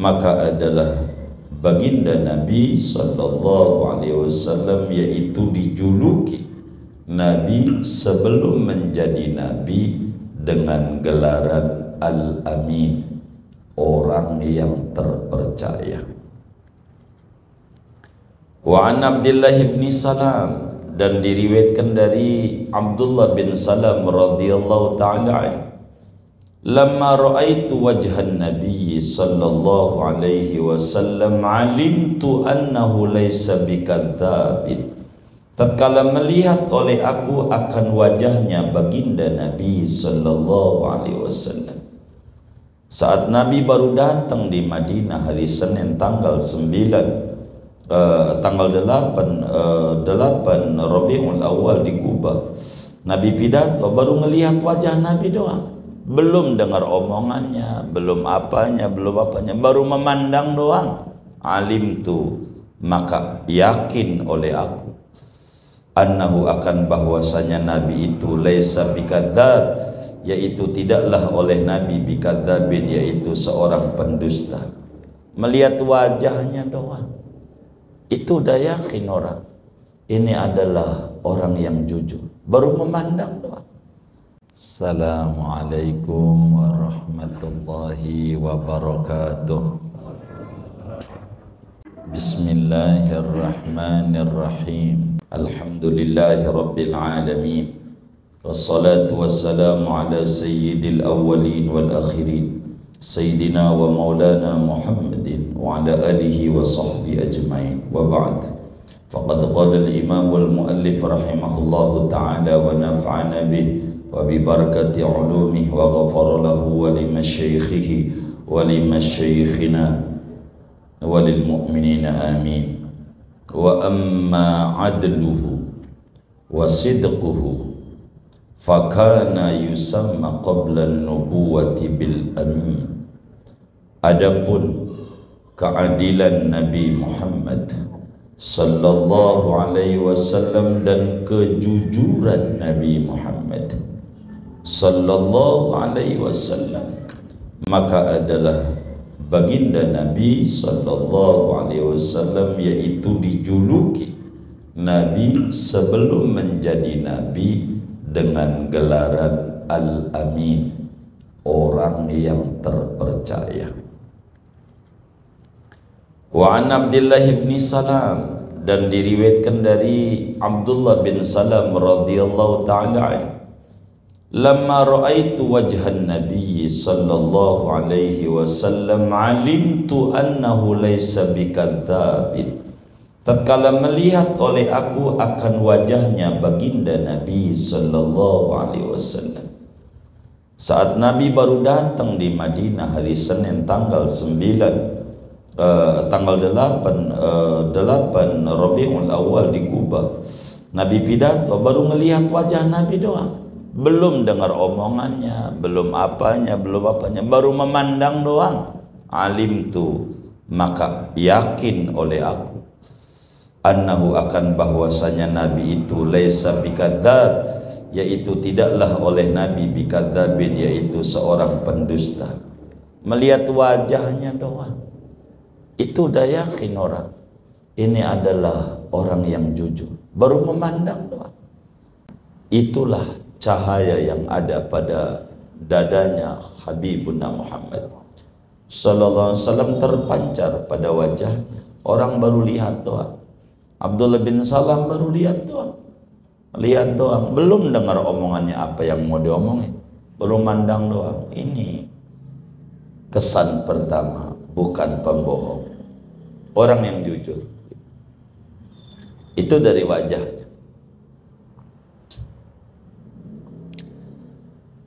maka adalah baginda Nabi sallallahu alaihi wasallam, yaitu dijuluki Nabi sebelum menjadi Nabi dengan gelaran Al-Amin, orang yang terpercaya. Wa an Abdullah bin Salam, dan diriwayatkan dari Abdullah bin Salam radhiyallahu ta'ala anhu, lamma ra'aitu wajhan Nabi sallallahu alaihi wasallam alimtu annahu laysa bikadzabin. Tatkala melihat oleh aku akan wajahnya baginda Nabi sallallahu alaihi wasallam, saat Nabi baru datang di Madinah hari Senin tanggal 8 Rabiul Awal di Kubah, Nabi pidato, baru melihat wajah Nabi doang, belum dengar omongannya, belum apanya, baru memandang doang. Alim tu, maka yakin oleh aku, annahu akan bahwasanya Nabi itu laisa bikadzab, yaitu tidaklah oleh Nabi bikadzabin, yaitu seorang pendusta. Melihat wajahnya doang, itu udah yakin orang ini adalah orang yang jujur, baru memandang doang. Assalamualaikum warahmatullahi wabarakatuh. Bismillahirrahmanirrahim. Alhamdulillahi rabbil alamin. Wassalatu wassalamu ala sayyidil awwalin wal akhirin, sayyidina wa maulana Muhammadin wa ala alihi wa sahbihi ajma'in. Wa ba'd. Faqad qala al-imam wal-muallif rahimahullahu ta'ala wa nafa'ana bih wa bi barakati ulumih wa ghafara lahu wa limasyaikhihi wa limasyaikhina wa lil mu'minina amin. Wa amma adluhu wa sidquhu fakana yusamma qabla an-nubuwati bil amin. Adapun keadilan Nabi Muhammad sallallahu alaihi wasallam dan kejujuran Nabi Muhammad sallallahu alaihi wasallam, maka adalah baginda Nabi sallallahu alaihi wasallam, yaitu dijuluki Nabi sebelum menjadi Nabi dengan gelaran Al-Amin, orang yang terpercaya. Wa an Abdullah bin Salam, dan diriwayatkan dari Abdullah bin Salam radhiyallahu ta'ala anhu, lamma ra'aitu wajhan Nabi sallallahu alaihi wasallam alimtu annahu laysa bikadzabin. Tatkala melihat oleh aku akan wajahnya baginda Nabi sallallahu alaihi wasallam, saat Nabi baru datang di Madinah hari Senin tanggal 8 Rabiul Awal di Kubah, Nabi pidato, baru melihat wajah Nabi doang, belum dengar omongannya, belum apanya, baru memandang doang. Alim tu, maka yakin oleh aku, annahu akan bahwasanya Nabi itu laisa bikadzab, yaitu tidaklah oleh Nabi bikadzabin, yaitu seorang pendusta. Melihat wajahnya doang, itu udah yakin orang ini adalah orang yang jujur, baru memandang doang. Itulah cahaya yang ada pada dadanya Habibuna Muhammad sallallahu alaihi wasallam terpancar pada wajahnya. Orang baru lihat doang. Abdullah bin Salam baru lihat doang, belum dengar omongannya apa yang mau diomongin, baru mandang doang. Ini kesan pertama, bukan pembohong, orang yang jujur. Itu dari wajahnya.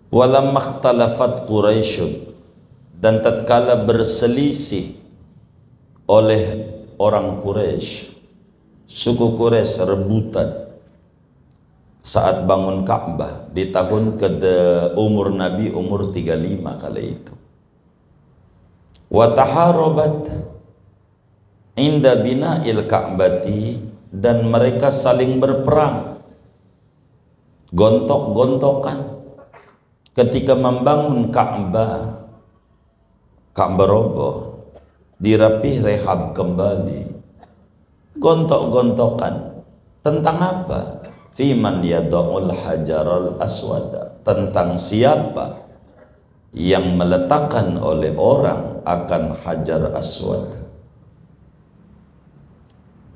Walamma ikhtalafat Quraisyun, dan tatkala berselisih oleh orang Quraisy, suku Quraisy rebutan saat bangun Ka'bah di tahun umur Nabi umur 35 kali itu. Wa taharabat inda bina'il Ka'bati, dan mereka saling berperang, gontok-gontokan ketika membangun Ka'bah. Ka'bah roboh, dirapih rehab kembali, gontok-gontokan. Tentang apa? Fiman yada'ul hajaral aswada, tentang siapa yang meletakkan oleh orang akan hajar aswad.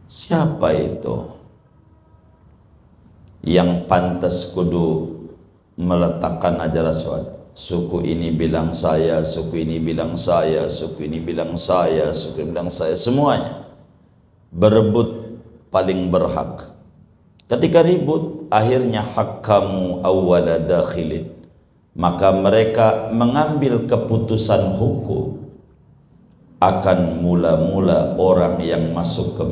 Siapa itu yang pantas kudu meletakkan hajar aswad? Suku ini bilang saya, suku ini bilang saya, suku ini bilang saya, suku ini bilang saya, semuanya berebut paling berhak. Ketika ribut, akhirnya hakamu awwala dakhilin, maka mereka mengambil keputusan hukum akan mula-mula orang yang masuk ke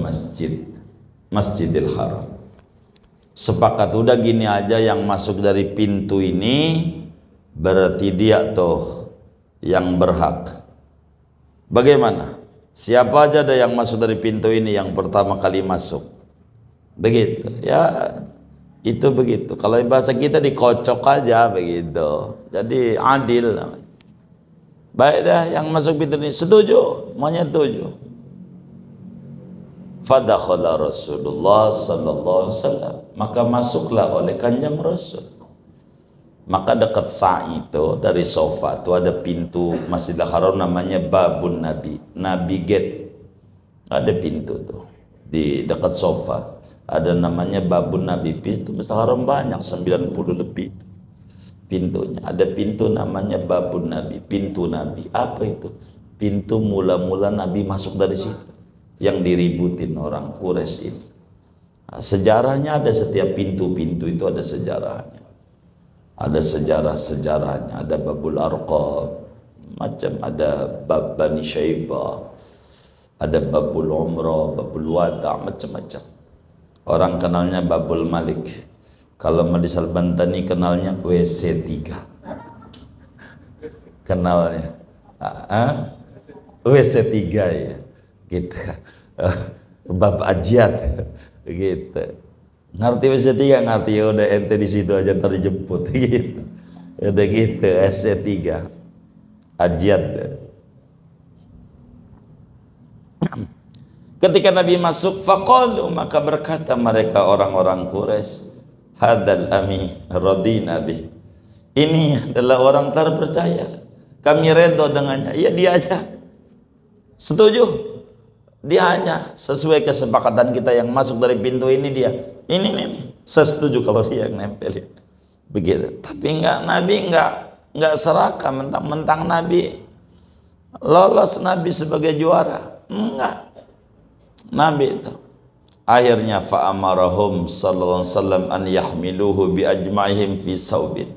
Masjidil Haram. Sepakat, udah gini aja, yang masuk dari pintu ini berarti dia tuh yang berhak. Bagaimana? Siapa aja ada yang masuk dari pintu ini yang pertama kali masuk? Begitu ya, itu begitu. Kalau bahasa kita dikocok aja begitu, jadi adil. Baik dah, yang masuk pintu ini setuju, maunya setuju. Fadakhala Rasulullah sallallahu alaihi wasallam, maka masuklah oleh Kanjeng Rasul. Maka dekat sa'i itu dari sofa itu ada pintu Masjidil Haram namanya Babun Nabi, Nabi Gate. Ada pintu tuh di dekat sofa, ada namanya Babun Nabi. Pintu Masjidil Haram banyak, 90 lebih pintunya. Ada pintu namanya Babun Nabi, pintu Nabi. Apa itu? Pintu mula-mula Nabi masuk dari situ, yang diributin orang Quraisy ini. Nah, sejarahnya ada, setiap pintu-pintu itu ada sejarahnya. Ada sejarah-sejarahnya, ada Babul Arqam, macam ada Bab Bani Syaibah, ada Babul Umrah, Babul Wada', macam-macam. Orang kenalnya Babul Malik. Kalau Madis Al-Bantani kenalnya WC 3. Kenalnya WC 3 ya. Gitu. Bab Ajiat gitu. Ngerti WC 3? Ngerti, ya udah ente di situ aja, ntar dijemput gitu. Udah gitu, WC 3 Ajiat. Ketika Nabi masuk, faqalu, maka berkata mereka orang-orang Quraisy, hadal ami radina bih, ini adalah orang terpercaya, kami redha dengannya. Ya dia aja setuju, dia hanya sesuai kesepakatan kita yang masuk dari pintu ini, dia ini saya setuju kalau dia yang nempelin begitu. Tapi Nabi enggak serakah mentang-mentang Nabi lolos, Nabi sebagai juara, enggak. Nabi itu akhirnya fa'amarahum sallallahu alaihi wasallam an yahmiluhu bi ajma'ihim fi saubin,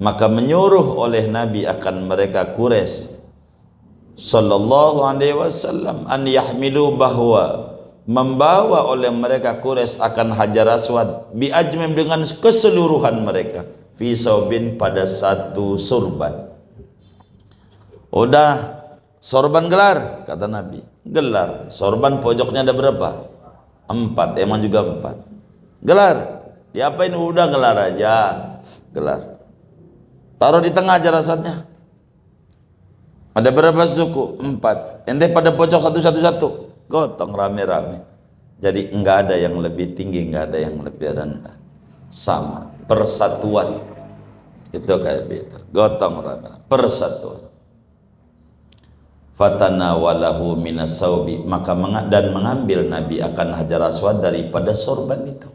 maka menyuruh oleh Nabi akan mereka Quraisy sallallahu alaihi wasallam an yahmilu, bahwa membawa oleh mereka Quraisy akan Hajar Aswad bi ajmim, dengan keseluruhan mereka, fi saubin, pada satu sorban. Udah sorban gelar, kata Nabi, gelar sorban pojoknya ada berapa? 4, emang juga 4 gelar. Diapain? Udah gelar aja, gelar. Taruh di tengah Hajar Aswadnya. Ada berapa suku? 4. Ente pada pojok satu-satu, gotong rame-rame. Jadi enggak ada yang lebih tinggi, enggak ada yang lebih rendah, sama, persatuan. Itu kayak gitu, gotong rame, persatuan. Fatana walahu minas saubi, maka mengambil Nabi akan Hajar Aswad daripada sorban itu.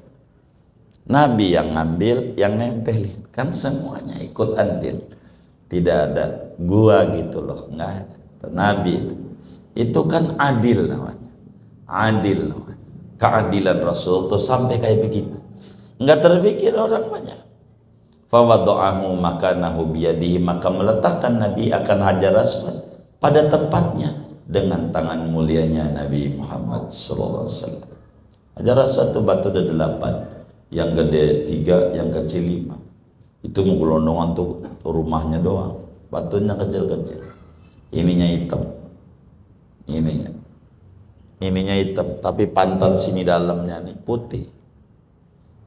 Nabi yang ngambil, yang nempelin, kan semuanya ikut andil. Tidak ada gua gitu loh, enggak ada. Nabi itu kan adil namanya, adil namanya. Keadilan Rasul itu sampai kayak begitu, enggak terpikir orang banyak. Fawada'ahu makanahu biyadihi, maka meletakkan Nabi akan Hajar Aswad pada tempatnya dengan tangan mulianya Nabi Muhammad SAW. Hajar Aswad itu batu ada 8, yang gede 3, yang kecil 5. Itu menggelondongan tuh rumahnya doang, batunya kecil-kecil. Ininya hitam, ininya hitam, tapi pantat sini dalamnya nih putih.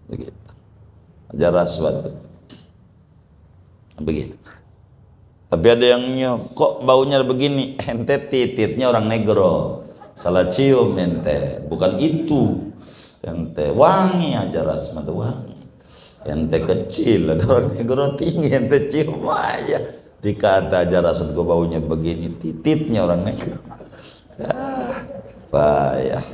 Begitu Hajar Aswad begitu. Tapi ada yang nyium, kok baunya begini? Ente tititnya orang negro, salah cium ente. Bukan itu, ente wangi aja Rasma tuh wangi. Ente kecil, ada orang negro tinggi, ente cium aja. Dikata aja Rasma kok baunya begini, tititnya orang negro. Payah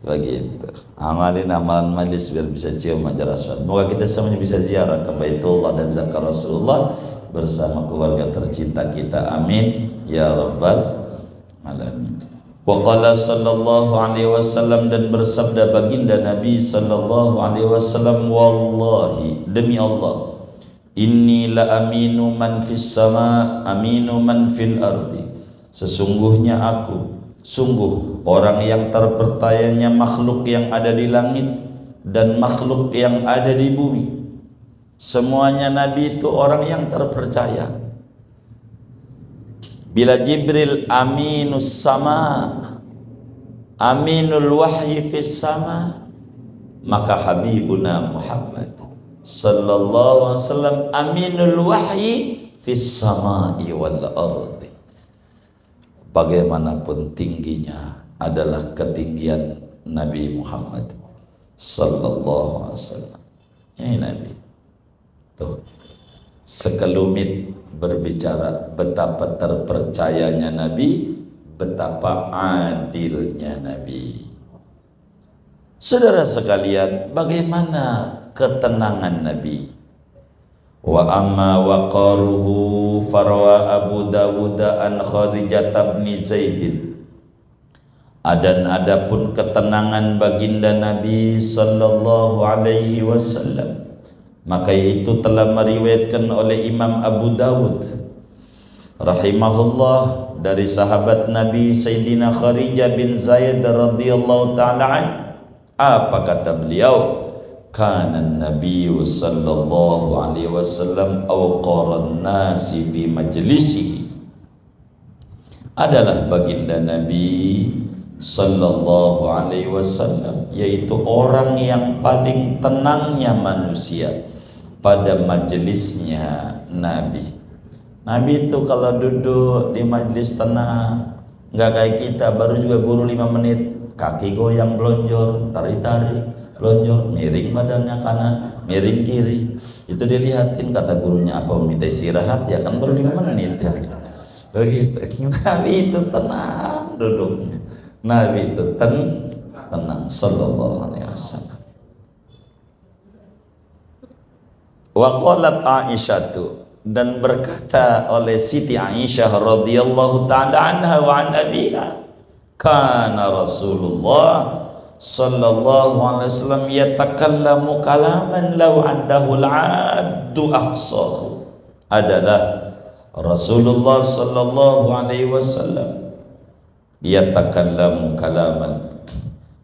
begitu. Amalin amalan majlis biar bisa cium aja Rasma. Semoga kita semuanya bisa ziarah ke Baitullah dan zakar Rasulullah bersama keluarga tercinta kita, amin ya rabbal alamin. Wa qala sallallahu alaihi wasallam, dan bersabda baginda Nabi sallallahu alaihi wasallam, wallahi, demi Allah, inni la aminu man fis sama aminu man fil ardi, sesungguhnya aku sungguh orang yang terpercayanya makhluk yang ada di langit dan makhluk yang ada di bumi. Semuanya Nabi itu orang yang terpercaya. Bila Jibril aminus sama, aminul wahyi fis sama, maka Habibuna Muhammad sallallahu alaihi wasallam aminul wahyi fis samai wal ardi. Bagaimanapun tingginya adalah ketinggian Nabi Muhammad sallallahu alaihi wasallam. Ini Nabi. Tuh, sekelumit berbicara betapa terpercayanya Nabi, betapa adilnya Nabi. Saudara sekalian, bagaimana ketenangan Nabi? Wa amma waqaruhu farwa Abu Dawud an Khadijah bin Zaid. Adapun ketenangan baginda Nabi sallallahu alaihi wasallam, maka itu telah meriwayatkan oleh Imam Abu Dawud rahimahullah dari sahabat Nabi Sayyidina Khadijah bin Zaid radhiyallahu ta'ala an. Apa kata beliau? Kana Nabi sallallahu alaihi wasallam awqaran nasi fi majlisihi. Adalah baginda Nabi sallallahu alaihi wasallam, yaitu orang yang paling tenangnya manusia pada majelisnya Nabi. Nabi itu kalau duduk di majelis tenang, nggak kayak kita baru juga guru 5 menit, kaki goyang belonjor, tarik-tarik, belonjor, miring badannya kanan, miring kiri. Itu dilihatin, kata gurunya apa, minta istirahat ya, kan baru 5 menit ya. Begitu. Nabi itu tenang duduknya. Nabi itu tenang sallallahu alaihi wasallam. Wa qalat Aisyah, dan berkata oleh Siti Aisyah radhiyallahu ta'ala anha wa an abiha, kana Rasulullah sallallahu alaihi wasallam yatakallamu kalaman law addahu al-addu ahsahu. Adalah Rasulullah sallallahu alaihi wasallam yatakallamu kalaman,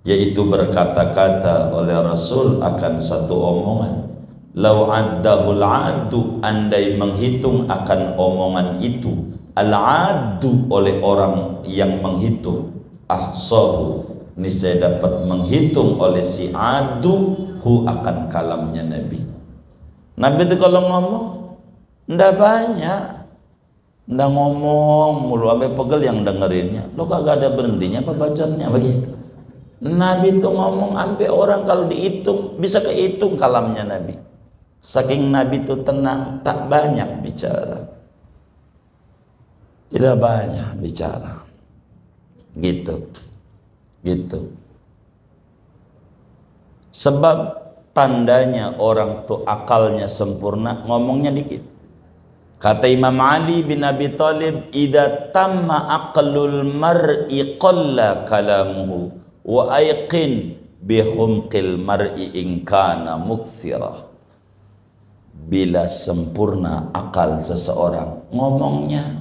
yaitu berkata-kata oleh Rasul akan satu omongan, lau addahul addu, andai menghitung akan omongan itu, al-addu oleh orang yang menghitung, ahsahu, niscaya dapat menghitung oleh si adu hu akan kalamnya Nabi. Nabi itu kalau ngomong ndak banyak, ndak ngomong mulu sampai pegel yang dengerinnya. Lo kagak ada berhentinya apa bacotnya begitu. Nabi itu ngomong sampai orang kalau dihitung bisa kehitung kalamnya Nabi. Saking Nabi itu tenang, tak banyak bicara, tidak banyak bicara, gitu. Sebab tandanya orang tuh akalnya sempurna, ngomongnya dikit. Kata Imam Ali bin Abi Thalib, idza tamma aqlul mar'i qalla kalamuhu wa ayqin bi humqil mar'i in kana muktsira. Bila sempurna akal seseorang, ngomongnya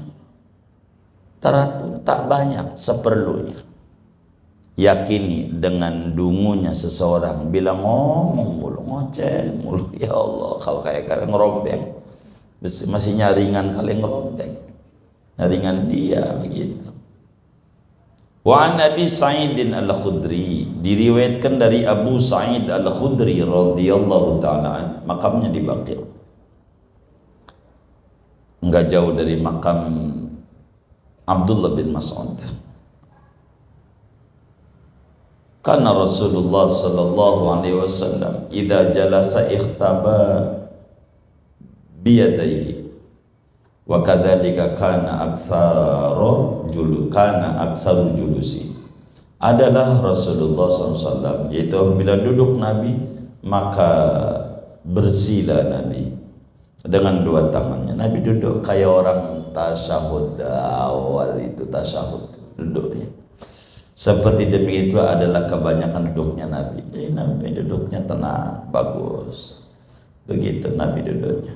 teratur, tak banyak, seperlunya. Yakini dengan dungunya seseorang, bila ngomong mulu, ngoceh mulu, ya Allah, kalau kayak ngerombeng, masih nyaringan kali ngerombeng, nyaringan dia begitu. Wa an Abi Sa'idin Al-Khudri, diriwayatkan dari Abu Sa'id Al-Khudri radhiyallahu ta'ala an, makamnya di Baqi'. enggak jauh dari makam Abdullah bin Mas'ud. Karena Rasulullah sallallahu alaihi wasallam idza jalasa ikhtaba biyadaihi wa kadzalika kana aksaru julusi. Adalah Rasulullah SAW, yaitu bila duduk Nabi maka bersila Nabi dengan dua tangannya. Nabi duduk kayak orang tasyahud awal, itu tasyahud duduknya. Seperti demi itu adalah kebanyakan duduknya Nabi. Jadi Nabi duduknya tenang, bagus. Begitu Nabi duduknya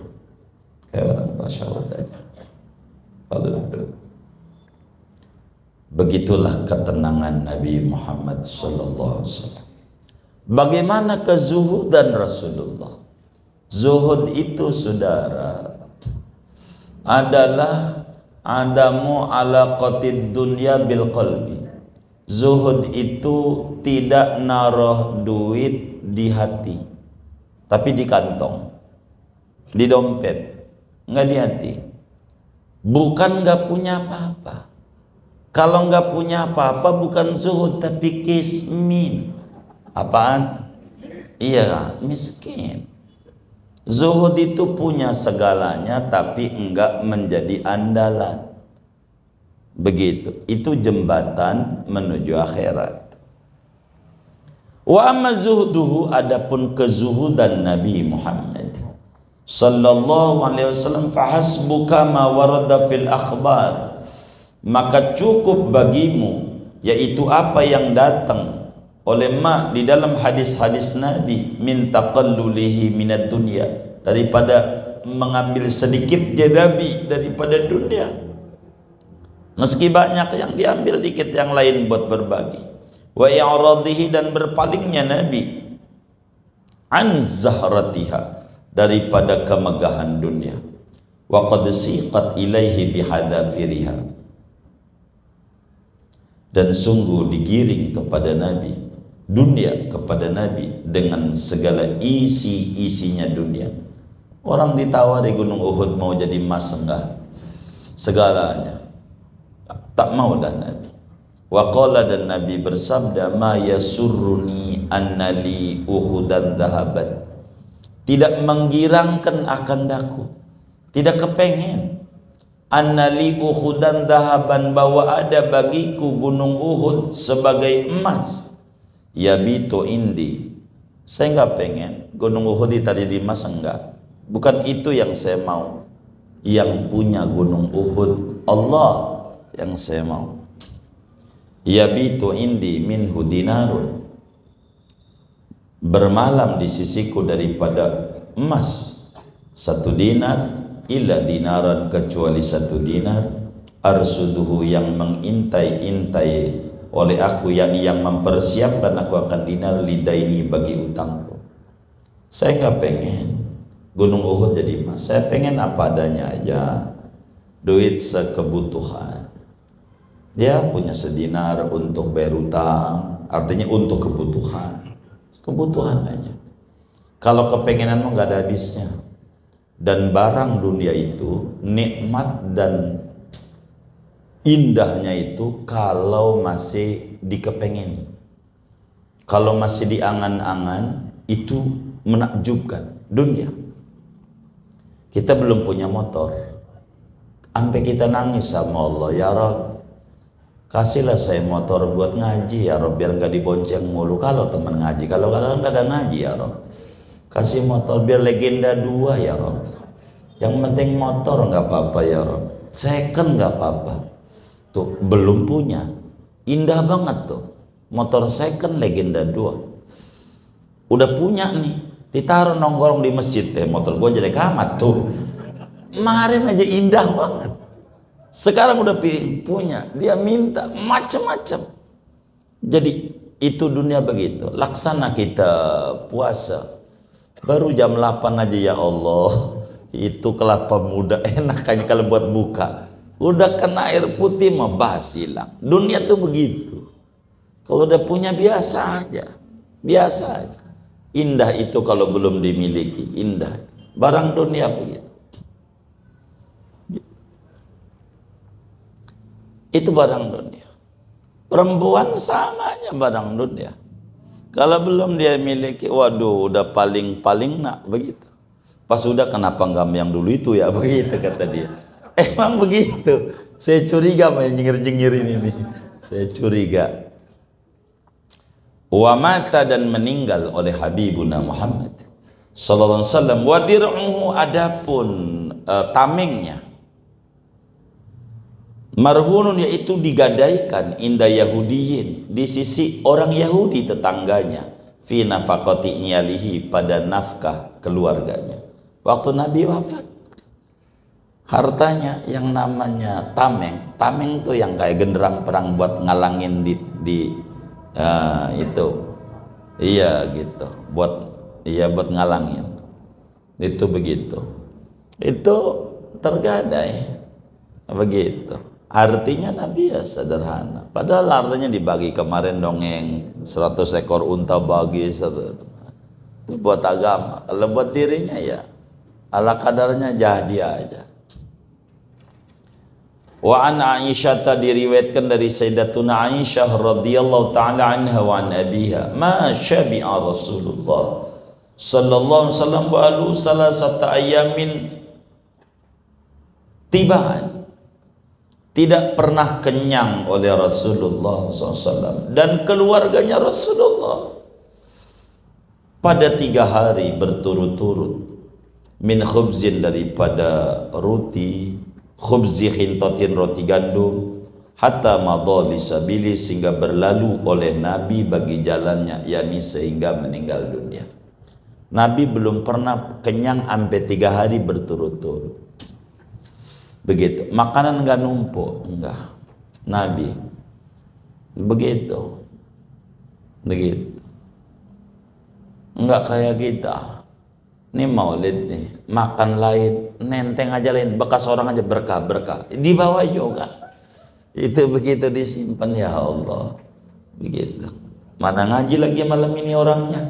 kayak orang tasyahud aja. Kalau duduk, begitulah ketenangan Nabi Muhammad sallallahu alaihi wasallam. Bagaimana kezuhudan Rasulullah? Zuhud itu, saudara, adalah adamu alaqatid dunya bil qalbi. Zuhud itu tidak naruh duit di hati, tapi di kantong, di dompet, nggak di hati. Bukan nggak punya apa-apa. Kalau nggak punya apa-apa bukan zuhud, tapi kismin. Apaan? Iya, miskin. Zuhud itu punya segalanya tapi enggak menjadi andalan. Begitu. Itu jembatan menuju akhirat. Wa amma zuhduhu, adapun kezuhudan Nabi Muhammad sallallahu alaihi wasallam, fahasbuka ma warada fil akhbar, maka cukup bagimu yaitu apa yang datang oleh di dalam hadis-hadis Nabi, min taqallulihi minad dunya, daripada mengambil sedikit jadabi daripada dunia. Meski banyak yang diambil, dikit yang lain buat berbagi. Wa i'radihi, dan berpalingnya Nabi an zahratiha, daripada kemegahan dunia. Wa qad siqat ilaihi bihadafiriha, dan sungguh digiring kepada Nabi dunia, kepada Nabi dengan segala isi-isinya dunia. Orang ditawari gunung Uhud mau jadi emas enggak, segalanya tak mau dah Nabi. Wa qala, dan Nabi bersabda, ma yasurruni annali uhudan dhahaban, tidak menggirangkan akan daku, tidak kepengen, annali uhudan dhahaban, bahwa ada bagiku gunung Uhud sebagai emas. Yabitu indi, saya nggak pengen gunung Uhud tadi di emas, enggak, bukan itu yang saya mau. Yang punya gunung Uhud Allah yang saya mau. Yabitu indi minhu dinarun, bermalam di sisiku daripada emas 1 dinar, illa dinaran, kecuali 1 dinar, arsuduhu, yang mengintai-intai oleh aku, yang mempersiapkan aku akan dinar, lidaini, bagi utangku. Saya nggak pengen gunung Uhud jadi emas, saya pengen apa adanya aja, duit sekebutuhan. Dia punya sedinar untuk bayar utang, artinya untuk kebutuhan aja. Kalau kepengenanmu nggak ada habisnya. Dan barang dunia itu nikmat dan indahnya itu kalau masih dikepengin, kalau masih diangan-angan, itu menakjubkan dunia. Kita belum punya motor, sampai kita nangis sama Allah, ya Rabb, kasihlah saya motor buat ngaji ya Rob, biar nggak dibonceng mulu kalau teman ngaji, kalau nggak ngaji ya Rob. Kasih motor biar legenda 2 ya Rob. Yang penting motor nggak apa-apa ya Rob, second nggak apa-apa. Tuh belum punya, indah banget tuh motor second legenda 2. Udah punya nih, ditaruh nongkrong di masjid, motor gua jelek amat tuh. Kemarin aja indah banget. Sekarang udah punya, dia minta macam-macam. Jadi itu dunia begitu. Laksana kita puasa, baru jam 8 aja ya Allah, itu kelapa muda enak kan kalau buat buka. Udah kena air putih mah basi hilang. Dunia tuh begitu. Kalau udah punya biasa aja, biasa aja. Indah itu kalau belum dimiliki, indah. Barang dunia begitu. Itu barang dunia. Perempuan sama aja barang dunia. Kalau belum dia miliki, waduh udah paling nak begitu. Pas sudah, kenapa nggak yang dulu itu ya, begitu kata dia. Emang begitu. Saya curiga main nyengir-nyengir ini nih. Saya curiga. Wa mata, dan meninggal oleh Habibuna Muhammad sallallahu alaihi wasallam. Wa dir'uhu, adapun tamengnya, marhunun, yaitu digadaikan, inda Yahudiyin, di sisi orang Yahudi tetangganya, fi nafaqati iyalihi, pada nafkah keluarganya. Waktu Nabi wafat, hartanya yang namanya tameng tuh yang kayak genderang perang buat ngalangin itu, iya gitu, buat ngalangin, itu begitu, itu tergadai begitu. Artinya Nabi ya sederhana, padahal artinya dibagi kemarin dongeng 100 ekor unta bagi satu, itu buat agama. Kalau buat dirinya ya ala kadarnya, jadi aja. Wa an Aisyah, diriwayatkan dari Sayyidatuna Aisyah radhiyallahu taala anha wa an abiha, ma syabi'a Rasulullah sallallahu alaihi wasallam ba'alu salasata ayamin tibaan, tidak pernah kenyang oleh Rasulullah SAW dan keluarganya Rasulullah pada 3 hari berturut-turut, min khubzin, daripada roti, khubzi khintatin, roti gandum, hatta madha lisabili, sehingga berlalu oleh Nabi bagi jalannya, yakni sehingga meninggal dunia. Nabi belum pernah kenyang sampai 3 hari berturut-turut. Begitu, makanan enggak numpuk, enggak. Nabi begitu, enggak kayak kita. Ini maulid nih, makan lain, nenteng aja lain, bekas orang aja berkah dibawa juga. Itu begitu disimpan, ya Allah. Begitu. Mana ngaji lagi malam ini orangnya?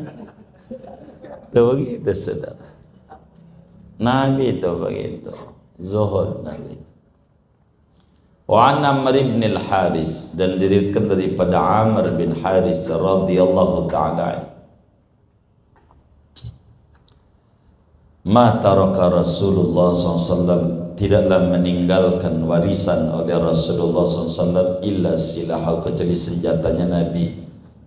Itu begitu, saudara. Nabi itu begitu. Zuhud Nabi. Wa an Amr ibn al-Haris, dan diriwayatkan daripada Amr bin Haris radhiyallahu ta'ala, ma taraka Rasulullah SAW, tidaklah meninggalkan warisan oleh Rasulullah SAW, illa silahu, kecuali senjatanya Nabi,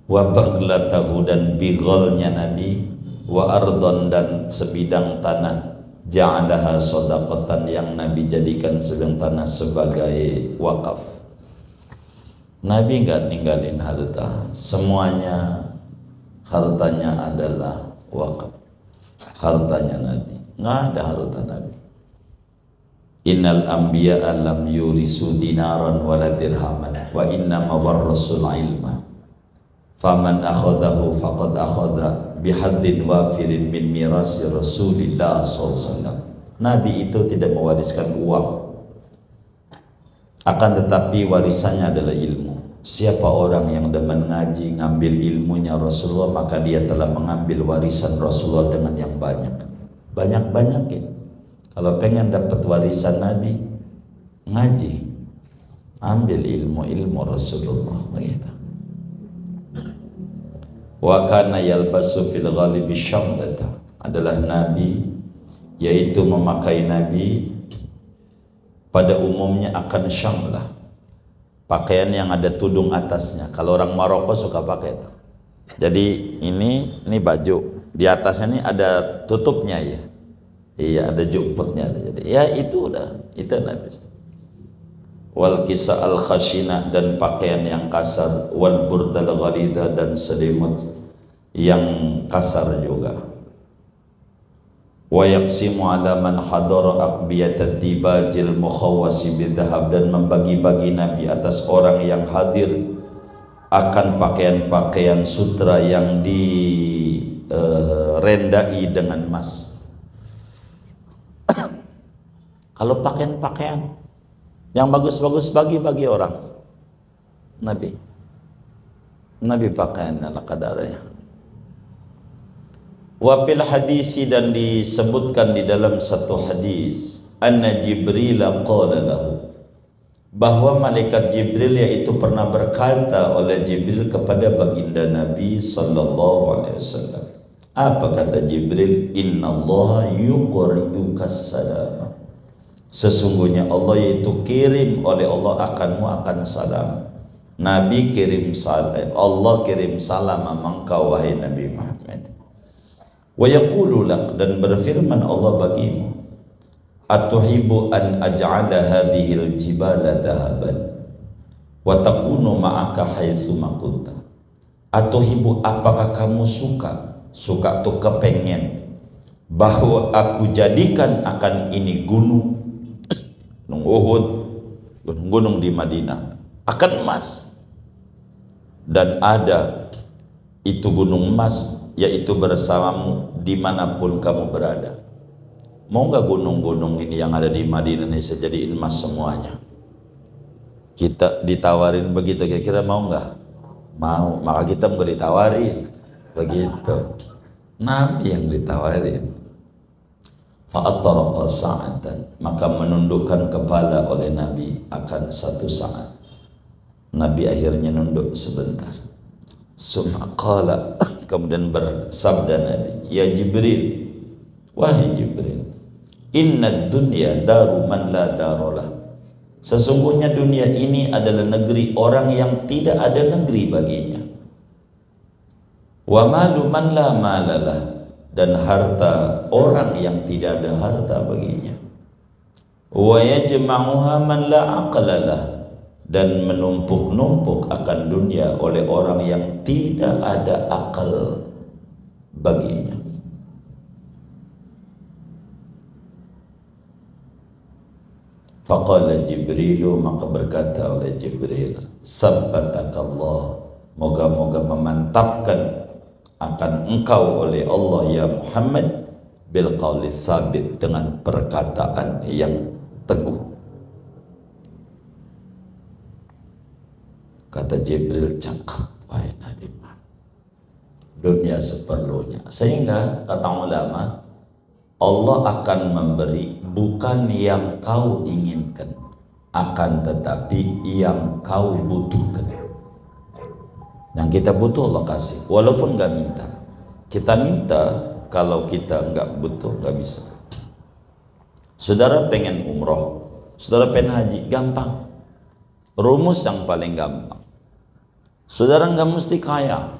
wa baghlatahu, dan bigolnya Nabi, wa ardon, dan sebidang tanah, ja'alaha shadaqatan, yang Nabi jadikan sebidang tanah sebagai wakaf. Nabi enggak ninggalin harta, semuanya hartanya adalah wakaf. Hartanya Nabi, nggak ada harta Nabi. Innal anbiya'a lam yurisu dinaran wala dirhaman, wa innama warrasul ilma, faman akhadahu faqad akhadha bihaddin wafirin min mirasi Rasulillah SAW. Nabi itu tidak mewariskan uang, akan tetapi warisannya adalah ilmu. Siapa orang yang demen ngaji, ngambil ilmunya Rasulullah, maka dia telah mengambil warisan Rasulullah dengan yang banyak. Banyak-banyakin. Kalau pengen dapat warisan Nabi, ngaji, ambil ilmu Rasulullah. Begitu. Wa kana yalbasu fil ghalibi syamlata, adalah Nabi, yaitu memakai Nabi pada umumnya akan syamlah, pakaian yang ada tudung atasnya. Kalau orang Maroko suka pakai itu. Jadi ini baju, di atasnya ini ada tutupnya ya. Iya, ada jumputnya. Jadi ya itu Nabi. Wal kisa al khashina, dan pakaian yang kasar, wal burdal ghalida, dan selimut yang kasar juga. Wa yaqsimu ala man hadara aqbiyatad dibajil mukhawwasi bidhahab, dan membagi-bagi Nabi atas orang yang hadir akan pakaian-pakaian sutra yang direndai dengan emas. Kalau pakaian-pakaian yang bagus-bagus bagi orang, Nabi pakaian ala kadarnya. Wa fil hadisi, dan disebutkan di dalam satu hadis, anna Jibril qala lahu, bahwa malaikat Jibril yaitu pernah berkata oleh Jibril kepada baginda Nabi sallallahu alaihi wasallam. Apa kata Jibril? Innallaha yuqri'ukas salam. Sesungguhnya Allah yaitu kirim oleh Allah akanmu akan salam. Nabi kirim salam, Allah kirim salam engkau wahai Nabi Muhammad. Wa yaqulu lak, dan berfirman Allah bagimu, atuhibbu an aj'ala hadhil jibala dhahaban wa takunu ma'aka haitsu ma kunta. Atuhibbu, apakah kamu suka tuh kepengen bahwa aku jadikan akan ini gunung Uhud, gunung di Madinah akan emas, dan ada itu gunung emas yaitu bersamamu dimanapun kamu berada. Mau nggak gunung-gunung ini yang ada di Madinah ini saya jadiin emas semuanya? Kita ditawarin begitu, kira-kira mau nggak? Mau. Maka kita nggak ditawarin begitu. Nabi yang ditawarin. Fa'attaraqa sa'atan, maka menundukkan kepala oleh Nabi akan satu saat. Nabi akhirnya nunduk sebentar. Summa qala, kemudian bersabda Nabi, ya Jibril, wahai Jibril, inna dunya daru man la darolah. Sesungguhnya dunia ini adalah negeri orang yang tidak ada negeri baginya. Wa malu man la malalah, dan harta orang yang tidak ada harta baginya. Wa yajma'uha man la aqlalah, dan menumpuk-numpuk akan dunia oleh orang yang tidak ada akal baginya. Faqala Jibrilu, maka berkata oleh Jibril, sabbatakallah, moga-moga memantapkan akan engkau oleh Allah ya Muhammad bil qawli sabit, dengan perkataan yang teguh. Kata Jibril, cakap wahai Nabi Muhammad, dunia seperlunya. Sehingga kata ulama, Allah akan memberi bukan yang kau inginkan, akan tetapi yang kau butuhkan. Yang kita butuh Allah kasih, walaupun gak minta. Kita minta, kalau kita nggak butuh nggak bisa. Saudara pengen umroh, saudara pengen haji, gampang. Rumus yang paling gampang. Saudara nggak mesti kaya,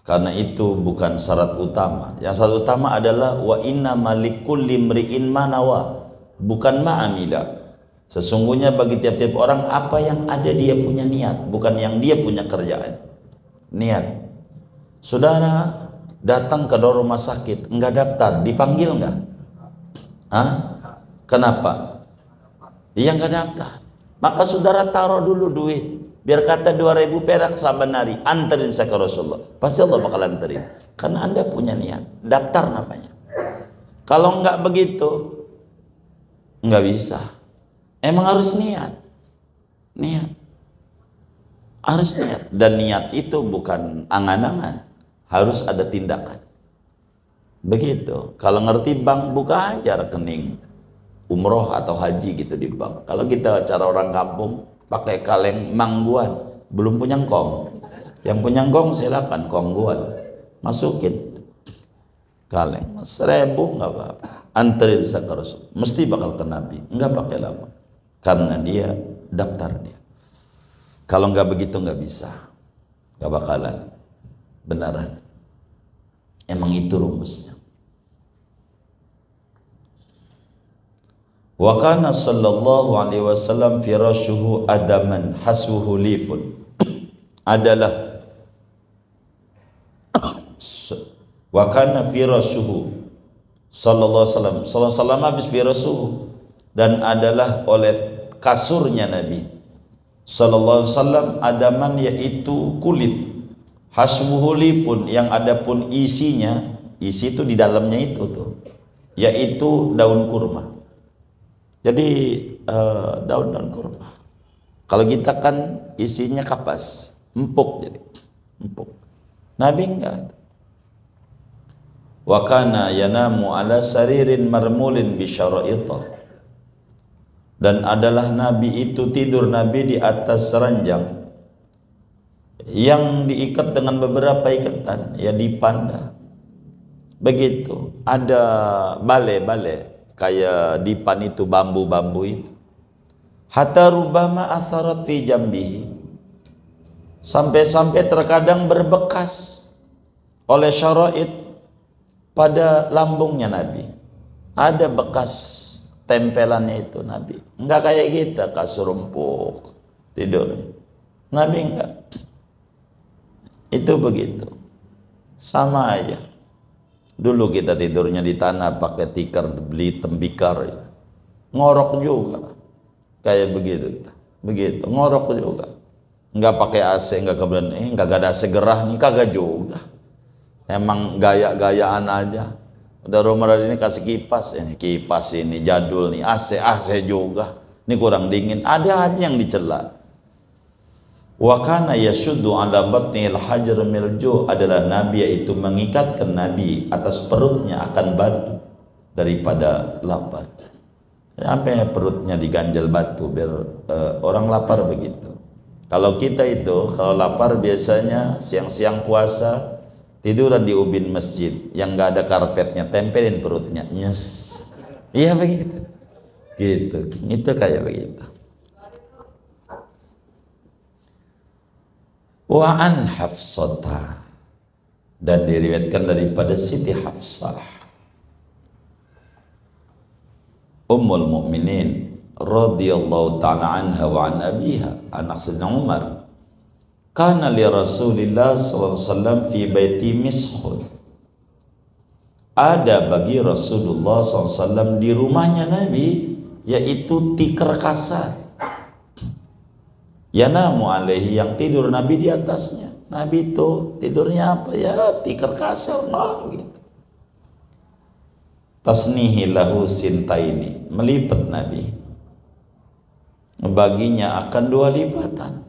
karena itu bukan syarat utama. Yang syarat utama adalah wa inna malikul limri'in manawa, bukan ma'amila. Sesungguhnya bagi tiap-tiap orang apa yang ada dia punya niat, bukan yang dia punya kerjaan. Niat. Saudara datang ke rumah sakit, enggak daftar, dipanggil enggak? Hah? Kenapa? Dia enggak daftar. Maka saudara taruh dulu duit, biar kata 2.000 perak saban hari, anterin saya ke Rasulullah. Pasti Allah bakal anterin, karena Anda punya niat. Daftar namanya. Kalau enggak begitu, enggak bisa. Emang harus niat. Niat. Harus niat, dan niat itu bukan angan-angan, harus ada tindakan. Begitu. Kalau ngerti bank, buka aja rekening umroh atau haji gitu di bank. Kalau kita cara orang kampung pakai kaleng mangguan, belum punya ngkong. Yang punya ngkong silakan kongguan, masukin kaleng 1.000 nggak apa-apa, anterin ke Rasul, mesti bakal ke Nabi, nggak pakai lama, karena dia daftar dia. Kalau nggak begitu nggak bisa, nggak bakalan beneran. Emang itu rumusnya. Wa kana sallallahu alaihi wasallam firashuhu adaman haswuhu lifun, adalah wa kana firashuhu sallallahu alaihi wasallam habis firashuhu, dan adalah oleh kasurnya Nabi sallallahu alaihi wasallam adaman, yaitu kulit, haswuhu lifun, yang adapun isinya, isi itu di dalamnya itu tuh, yaitu daun kurma. Jadi daun kurma. Kalau kita kan isinya kapas, empuk, jadi empuk. Nabi enggak. Wa kana yanamu ala saririn marmulin bi syara'itah, Dan adalah Nabi itu tidur Nabi di atas ranjang yang diikat dengan beberapa ikatan, ya dipanda. Begitu. Ada bale-bale kayak dipan itu, bambu-bambu itu. Hatta rubama asarat fi jambihi, sampai-sampai terkadang berbekas oleh syara'id pada lambungnya Nabi. Ada bekas tempelannya itu Nabi. Enggak kayak kita kasur empuk tidur. Nabi enggak. Itu begitu. Sama aja. Dulu kita tidurnya di tanah pakai tikar, beli tembikar. Ngorok juga. Kayak begitu. Begitu, ngorok juga. Enggak pakai AC, enggak kemudian enggak ada AC gerah nih, kagak juga. Emang gaya-gayaan aja. Udah Ramadan ini kasih kipas, kipas ini jadul nih, AC juga. Ini kurang dingin, ada aja yang dicela. Wa kana yashuddu ala batnil hajar milju, adalah Nabi yaitu mengikatkan Nabi atas perutnya akan batu daripada lapar. Sampai perutnya diganjal batu biar orang lapar begitu. Kalau kita itu kalau lapar biasanya siang-siang puasa tiduran di ubin masjid yang nggak ada karpetnya, tempelin perutnya, nyes. Iya begitu. Gitu. Itu kayak begitu. Wa an Hafsata, dan diriwayatkan daripada Siti Hafsah Ummul Mukminin radhiyallahu ta'ala anha wa an abiha, anak Sayyidina Umar, kana li Rasulillah SAW fi baiti mishun, ada bagi Rasulullah SAW di rumahnya Nabi yaitu tikar kasar, yanamu alaihi, yang tidur Nabi di atasnya. Nabi itu tidurnya apa ya, tikar kasar nah gitu. Tasnihi lahu sintaini, melipat Nabi baginya akan 2 lipatan.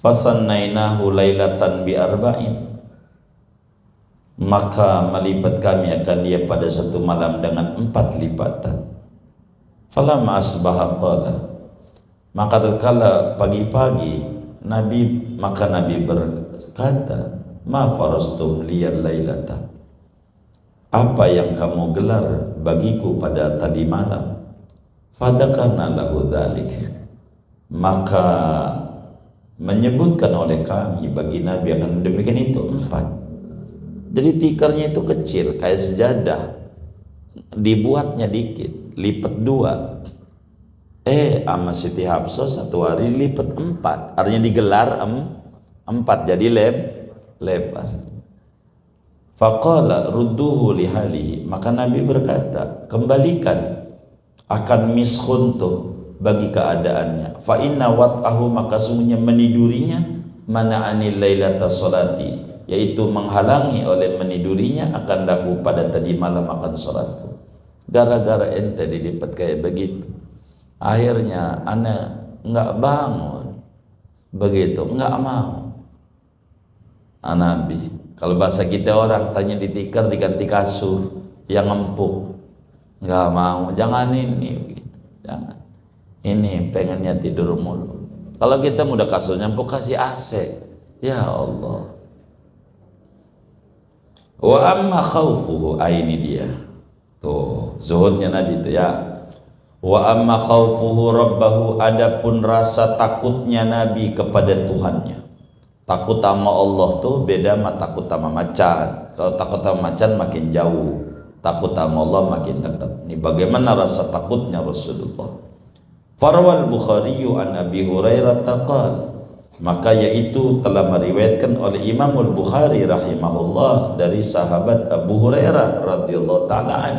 Fasannainahu lailatan bi arba'in, maka melipat kami akan dia pada satu malam dengan 4 lipatan. Falamma asbaha qala, maka tatkala pagi-pagi Nabi berkata, ma farastum liyal lailata, apa yang kamu gelar bagiku pada tadi malam. Fadakarna lahu dzalik, maka menyebutkan oleh kami bagi Nabi akan demikian itu 4. Jadi tikarnya itu kecil kayak sejadah, dibuatnya dikit, lipat 2. Sama Siti Hafsah satu hari lipat 4, artinya digelar 4 jadi lebar. Faqala rudduhu lihalihi, maka Nabi berkata, kembalikan akan mishun tuh bagi keadaannya. Fa inna wat'ahu, maka sungguhnya menidurinya, mana'anil lailata sholati, yaitu menghalangi oleh menidurinya akan daku pada tadi malam akan sholatku. Gara-gara ente dilipat kayak begitu, akhirnya anak nggak bangun begitu, nggak mau. Nabi, kalau bahasa kita orang tanya ditikar diganti kasur yang empuk, nggak mau. Jangan ini begitu. Jangan ini, pengennya tidur mulu. Kalau kita udah kasurnya empuk kasih AC, ya Allah. Wa amma khaufuhu, ini dia tuh zuhudnya Nabi itu ya. Wa amma khaufuhu rabbahu, adapun rasa takutnya Nabi kepada Tuhannya. Takut sama Allah tuh beda sama takut sama macan. Kalau takut sama macan makin jauh, takut sama Allah makin dekat. Ini bagaimana rasa takutnya Rasulullah. Farwal Bukhari an Abi Hurairah taqal, maka yaitu telah meriwayatkan oleh Imam Al-Bukhari rahimahullah dari sahabat Abu Hurairah radhiyallahu ta'ala an,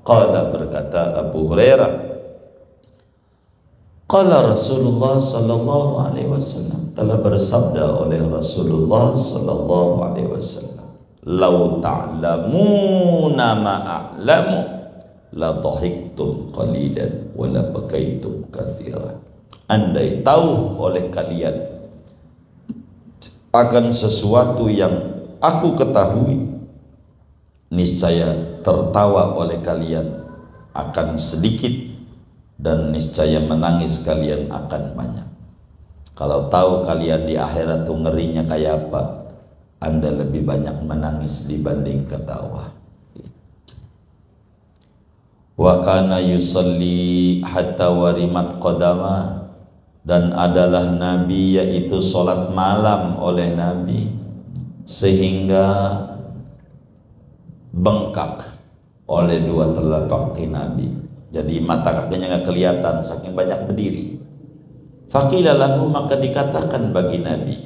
qala, berkata Abu Hurairah, qala Rasulullah sallallahu alaihi wasallam, telah bersabda oleh Rasulullah sallallahu alaihi wasallam, lau ta'lamuna ma a'lamu la dhahiktum qalilan wa la bakaitum katsiran. Andai tahu oleh kalian akan sesuatu yang aku ketahui, niscaya tertawa oleh kalian akan sedikit dan niscaya menangis kalian akan banyak. Kalau tahu kalian di akhirat tuh ngerinya kayak apa, Anda lebih banyak menangis dibanding ketawa. Wa kana yusalli hatta warimat qadama, dan adalah Nabi yaitu sholat malam oleh Nabi sehingga bengkak oleh dua telapak kaki Nabi. Jadi mata kakinya nggak kelihatan saking banyak berdiri. Faqila lahu, maka dikatakan bagi Nabi,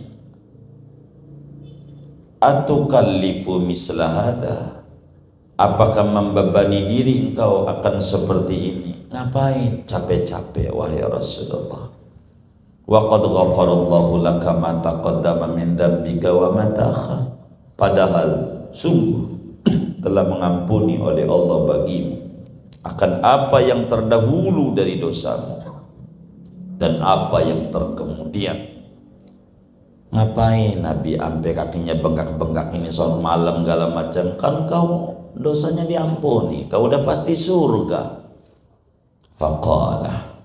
atukallifu misla hada, apakah membebani diri engkau akan seperti ini? Ngapain capek-capek wahai Rasulullah? Wa qad ghafarallahu laka ma taqaddama min dzambika wa ma ta'akhkhar, padahal sungguh telah mengampuni oleh Allah bagimu akan apa yang terdahulu dari dosamu dan apa yang terkemudian. Ngapain Nabi ampe kakinya bengkak-bengkak ini soal malam segala macam? Kan kau dosanya diampuni, kau udah pasti surga. Faqala,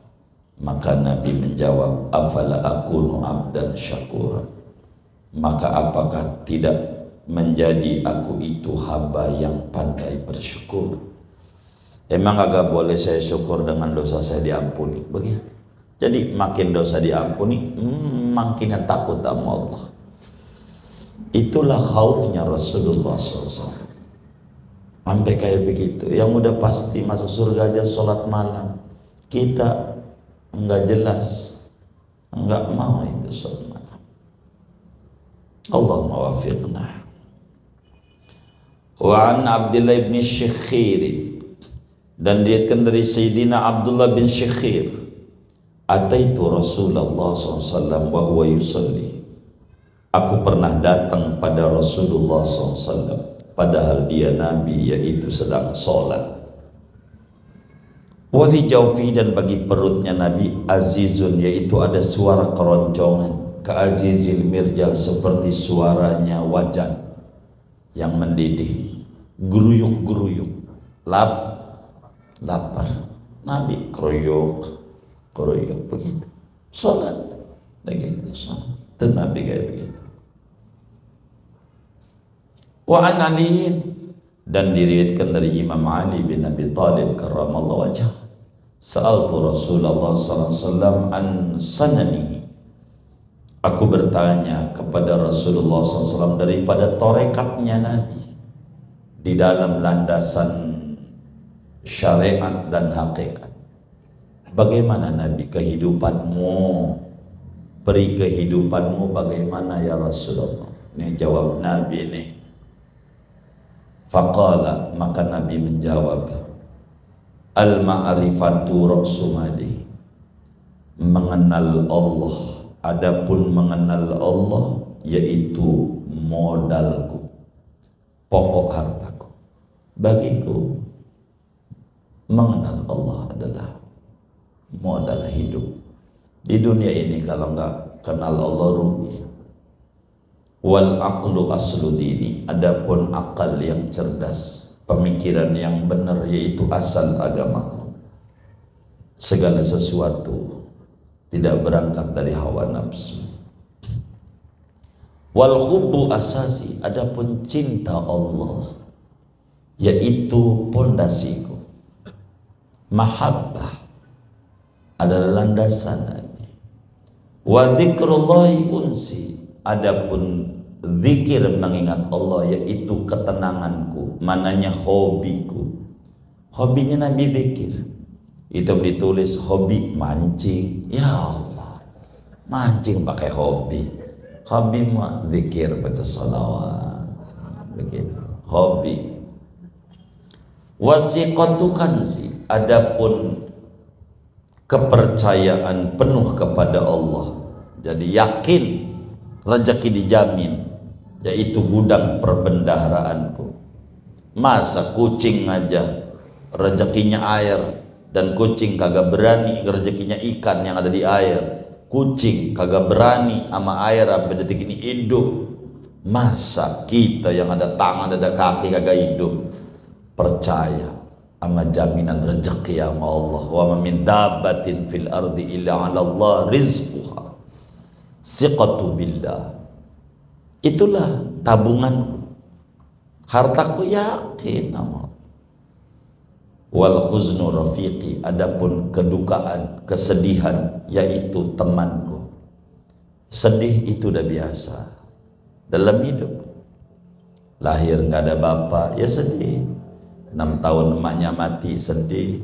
maka Nabi menjawab, afala akunu abdan syakura, maka apakah tidak menjadi aku itu hamba yang pandai bersyukur? Emang agak boleh saya syukur dengan dosa saya diampuni? Begitu. Jadi makin dosa diampuni, makin takut sama Allah. Itulah khaufnya Rasulullah SAW. Sampai kayak begitu. Yang udah pasti masuk surga aja sholat malam, kita enggak jelas, enggak mau itu sholat malam. Allahumma wafiqna. Wa an Abdullah bin Syikhir, dan diriwayatkan dari Sayyidina Abdullah bin Syikhir, ataitu Rasulullah SAW wa huwa yusalli, aku pernah datang pada Rasulullah SAW padahal dia Nabi yaitu sedang sholat. Wali jawfi, dan bagi perutnya Nabi azizun, yaitu ada suara keroncongan, ka azizil mirjal, seperti suaranya wajan yang mendidih, geruyuk-geruyuk, lapar. Nabi keruyuk begitu, sholat begitu, sholat. Dan Nabi kayak begitu. Wa an Ali, dan diriwayatkan dari Imam Ali bin Abi Thalib karramallahu wajhah, sa'altu Rasulullah sallallahu alaihi wasallam an sananihi, aku bertanya kepada Rasulullah SAW daripada torekatnya Nabi di dalam landasan syariat dan hakikat. Bagaimana Nabi kehidupanmu? Beri kehidupanmu bagaimana ya Rasulullah? Ini jawab Nabi nih. Faqala, maka Nabi menjawab, al-ma'rifatu raksumadi, mengenal Allah. Adapun mengenal Allah yaitu modalku, pokok hartaku. Bagiku mengenal Allah adalah modal hidup. Di dunia ini kalau enggak kenal Allah rugi. Wal aqlu aslu dini, adapun akal yang cerdas, pemikiran yang benar, yaitu asal agamaku. Segala sesuatu tidak berangkat dari hawa nafsu. Wal hubbu asasi, adapun cinta Allah yaitu pondasiku. Mahabbah adalah landasan Nabi. Wa dzikrullahi unsi, adapun zikir mengingat Allah yaitu ketenanganku, mananya hobiku. Hobinya Nabi zikir. Itu ditulis hobi mancing. Ya Allah, mancing pakai hobi. Hobi mah zikir, baca salawat. Begitu. Hobi. Wasiqatu kanzi, adapun kepercayaan penuh kepada Allah, jadi yakin rezeki dijamin, yaitu gudang perbendaharaanku. Masa kucing aja rezekinya air, dan kucing kagak berani rezekinya ikan yang ada di air. Kucing kagak berani sama air sampai detik ini hidup. Masa kita yang ada tangan ada kaki kagak hidup? Percaya ama jaminan rezeki sama Allah. Wa ma min dabbatin fil ardi illa 'ala Allah rizquha. Siqatu billah. Itulah tabunganku. Hartaku yakin sama. Wal huznu rafiqi, adapun kedukaan, kesedihan yaitu temanku. Sedih itu udah biasa dalam hidup. Lahir nggak ada bapak, ya sedih. 6 tahun emaknya mati, sedih.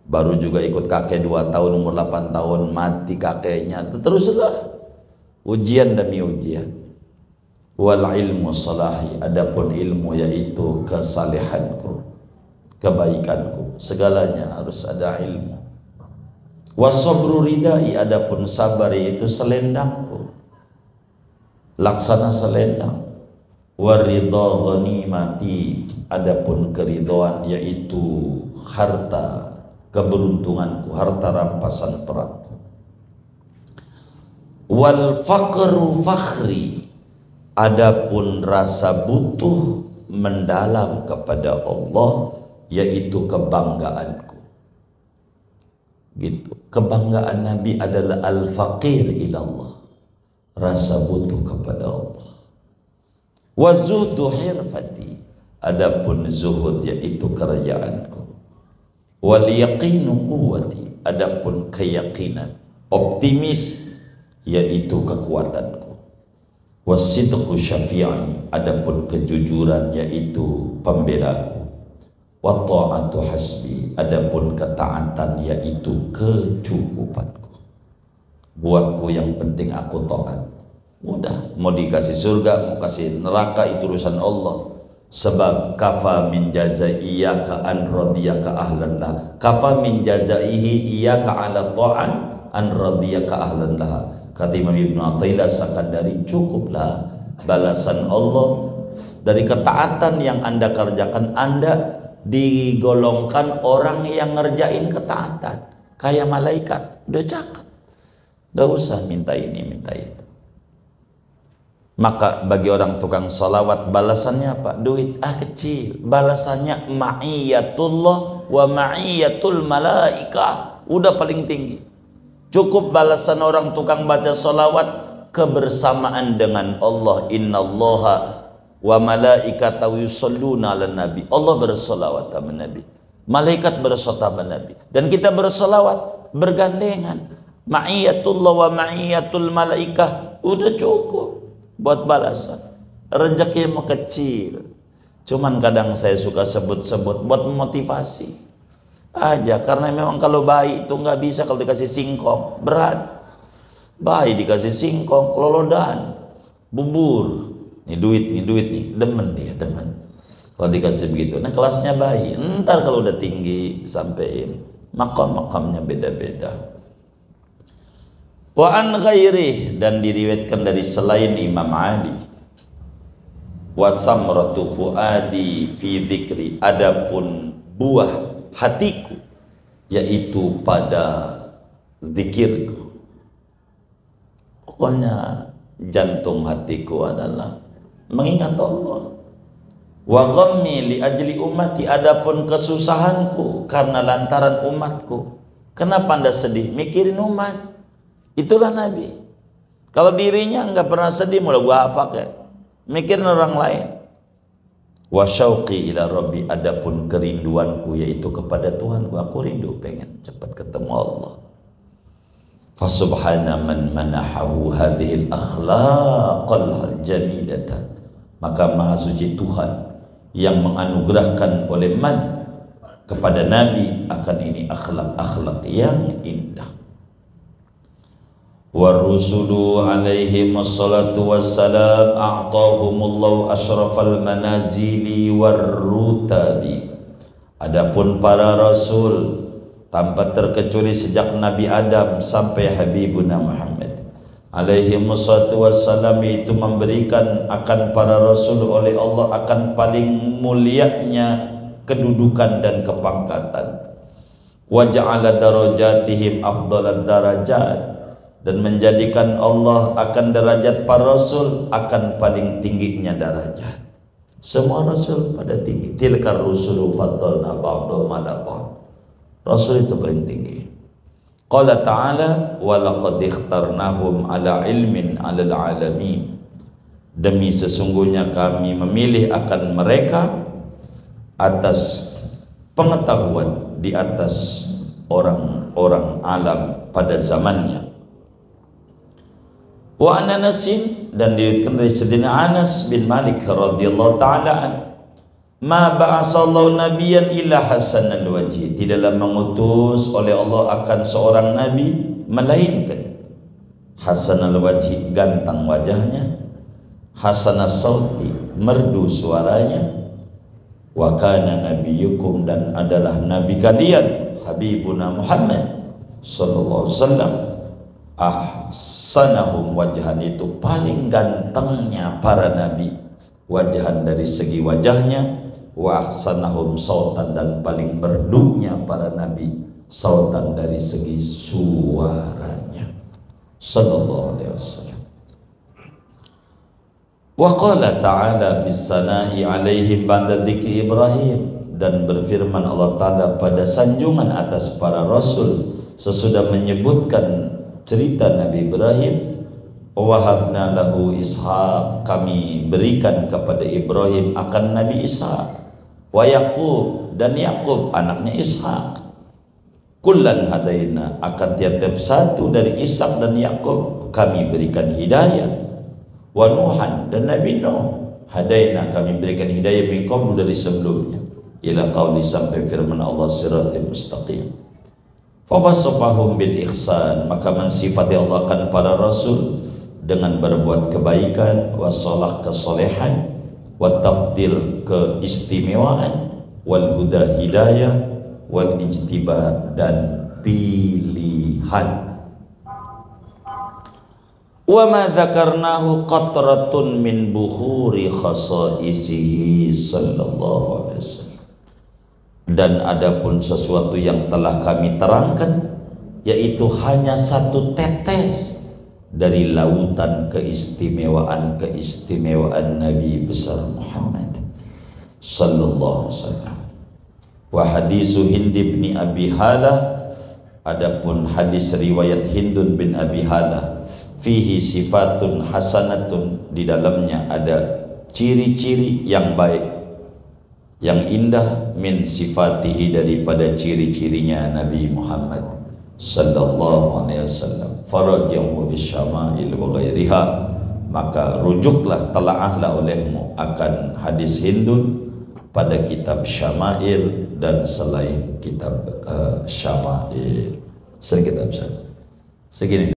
Baru juga ikut kakek 2 tahun, umur 8 tahun mati kakeknya. Teruslah ujian demi ujian. Wal ilmu salahi, adapun ilmu yaitu kesalehanku, kebaikanku, segalanya harus ada ilmu. Wasabru ridai, adapun sabar yaitu selendangku, laksana selendang. Waridha ghanimati, adapun keridhaan yaitu harta keberuntunganku, harta rampasan perangku. Wal faqru fakhri, adapun rasa butuh mendalam kepada Allah yaitu kebanggaanku. Gitu. Kebanggaan Nabi adalah al-faqir ilallah, rasa butuh kepada Allah. Wa zuhdu hirfati, adapun zuhud yaitu kerajaanku. Wal yaqinu quwwati, adapun keyakinan, optimis yaitu kekuatanku. Wasidqu syafi'i, adapun kejujuran yaitu pembelaku. Wa ta'atu hasbi, adapun ketaatan yaitu kecukupanku. Buatku yang penting aku taat. Mudah, mau dikasih surga, mau kasih neraka itu urusan Allah. Sebab kafa min jazai iyyaka an radiyaka ahlan lah. Kafa min jazaihi iyyaka ala ta'an an radiyaka ahlan lah. Kata Imam Ibnu Athaillah Sakandari, cukuplah balasan Allah dari ketaatan yang Anda kerjakan. Anda digolongkan orang yang ngerjain ketaatan kayak malaikat, udah cakep, gak usah minta ini minta itu. Maka bagi orang tukang salawat balasannya apa? Duit kecil. Balasannya ma'iyatullah wa ma'iyatul malaikah, udah paling tinggi. Cukup balasan orang tukang baca salawat kebersamaan dengan Allah. Innallaha wa malaikatahu yusholluna 'alan nabi. Allah bersolawat sama Nabi, malaikat bersolawat sama Nabi, dan kita bersolawat bergandengan. Ma'iyatullah wa ma'iyatul malaikah, udah cukup buat balasan. Rezeki mah kecil, cuman kadang saya suka sebut-sebut buat memotivasi aja, karena memang kalau bayi itu nggak bisa kalau dikasih singkong, berat. Bayi dikasih singkong, lolodan, bubur, nih duit nih, demen dia, demen kalau dikasih begitu. Nah kelasnya bayi, ntar kalau udah tinggi sampein makam-makamnya beda-beda. Wa an ghairih, dan diriwayatkan dari selain Imam Ali. Wa samratu fuadi fi dzikri, adapun buah hatiku yaitu pada zikirku. Pokoknya jantung hatiku adalah mengingat Allah. Wa ghammi li ajli ummati, adapun kesusahanku karena lantaran umatku. Kenapa Anda sedih? Mikirin umat. Itulah Nabi. Kalau dirinya nggak pernah sedih, mulai gua apa kayak mikirin orang lain. Wa syauqi ila rabbi, adapun kerinduanku yaitu kepada Tuhanku. Aku rindu pengen cepat ketemu Allah. Fa subhana man manahahu hadhil akhlaqal jamilata, maka maha suci Tuhan yang menganugerahkan oleh man kepada Nabi akan ini akhlak-akhlak yang indah. Warusulu alaihi wassalatu wassalam a'tahumullahu asyrafal manazili warrutabi, adapun para rasul tanpa terkecuali sejak Nabi Adam sampai Habibuna Muhammad alaihi wassalatu wassalam itu memberikan akan para rasul oleh Allah akan paling mulianya kedudukan dan kepangkatan. Wa ja'ala darajatihim afdalad darajat, dan menjadikan Allah akan derajat para rasul akan paling tingginya derajat. Semua rasul pada tinggi. Tilkar rusulu faddalna ba'dahum 'ala ba'd. Rasul itu paling tinggi. Qala ta'ala wa laqad ikhtarnahum 'ala ilmin 'alal 'alamin. Demi sesungguhnya kami memilih akan mereka atas pengetahuan di atas orang-orang alam pada zamannya. Wa Anasin, dan diriwayatkan dari Sayyidina Anas bin Malik radhiyallahu taala an, ma ba'asallahu nabiyyan illa hasanal wajhi, tidaklah mengutus oleh Allah akan seorang nabi melainkan hasanal wajhi, gantang wajahnya, hasanas sauti, merdu suaranya, wa kana nabiyyukum, dan adalah nabi kalian habibuna Muhammad sallallahu alaihi wasallam ahsanahum wajhan, itu paling gantengnya para nabi wajhan dari segi wajahnya, wa ahsanahum sautan, dan paling merdunya para nabi sautan dari segi suaranya sallallahu alaihi wasallam. Wa qala ta'ala fis sana'i alaihim ba'da dzikri Ibrahim, dan berfirman Allah Ta'ala pada sanjungan atas para rasul sesudah menyebutkan cerita Nabi Ibrahim, wahabna lahu Ishaq, kami berikan kepada Ibrahim akan Nabi Ishaq, wa Yaqub, dan Yaqub anaknya Ishaq, kullan hadaina, akan tiap-tiap satu dari Ishaq dan Yaqub kami berikan hidayah, wa Nuhan, dan Nabi Nuh hadaina, kami berikan hidayah min qablu, dari sebelumnya, ila qauli, sampai firman Allah siratal mustaqim. Fawasafahum bil ihsan, maka mensifati Allah akan para rasul dengan berbuat kebaikan, wasolah kesolehan, watafdil keistimewaan, wal huda hidayah, wal ijtiba dan pilihan. Wa ma dzakarnahu qatratun min bukhuri khasaisihi sallallahu alaihi wasallam. Dan adapun sesuatu yang telah kami terangkan, yaitu hanya satu tetes dari lautan keistimewaan Nabi besar Muhammad sallallahu alaihi wasallam. Wa hadisu Hind bin Abi Halah, adapun hadis riwayat Hindun bin Abi Halah, fihi sifatun hasanatun, di dalamnya ada ciri-ciri yang baik, yang indah, min sifatihi, daripada ciri-cirinya Nabi Muhammad sallallahu alaihi wasallam. Farajahu fi syama'il wa ghairiha, maka rujuklah, telaahlah olehmu akan hadis Hindun pada kitab Syama'il dan selain kitab Syama'il. Segini.